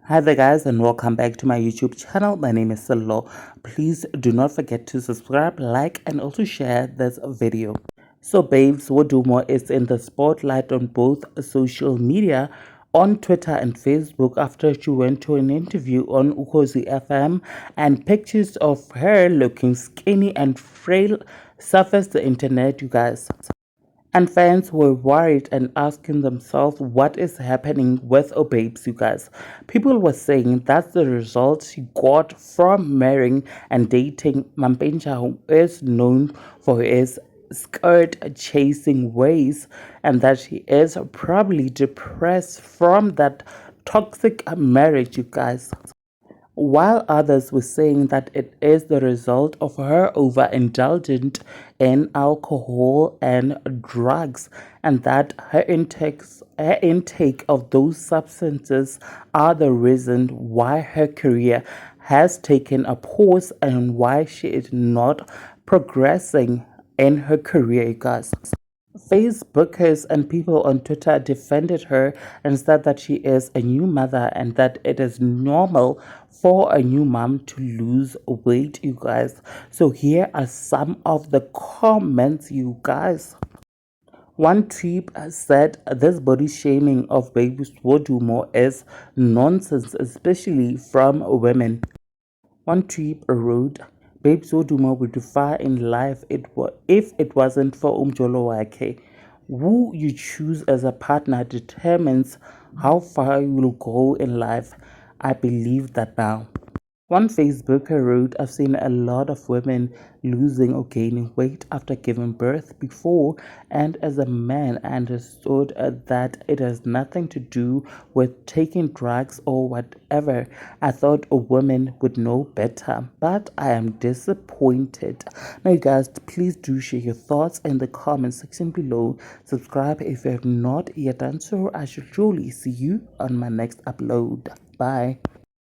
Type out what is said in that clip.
Hi there guys and welcome back to my YouTube channel. My name is Silo. Please do not forget to subscribe, like and also share this video. So babes, Wodumo is in the spotlight on both social media, on Twitter and Facebook after she went to an interview on Ukhozi FM and pictures of her looking skinny and frail surfaced the internet, you guys. And fans were worried and asking themselves what is happening with Obabes, you guys. People were saying that's the result she got from marrying and dating Mampintsha, who is known for his skirt chasing ways, and that she is probably depressed from that toxic marriage, you guys, while others were saying that it is the result of her overindulgent in alcohol and drugs, and that her intake of those substances are the reason why her career has taken a pause and why she is not progressing in her career, you guys. Facebookers and people on Twitter defended her and said that she is a new mother and that it is normal for a new mom to lose weight, you guys. So here are some of the comments, you guys. One tweet said this body shaming of baby Wodumo is nonsense, especially from women. One tweet wrote, Babes Wodumo would do far in life if it wasn't for Umjolo Wake. Who you choose as a partner determines how far you will go in life. I believe that now. One Facebooker wrote, I've seen a lot of women losing or gaining weight after giving birth before, and as a man, I understood that it has nothing to do with taking drugs or whatever. I thought a woman would know better, but I am disappointed. Now, you guys, please do share your thoughts in the comment section below. Subscribe if you have not yet done so. I shall surely see you on my next upload. Bye.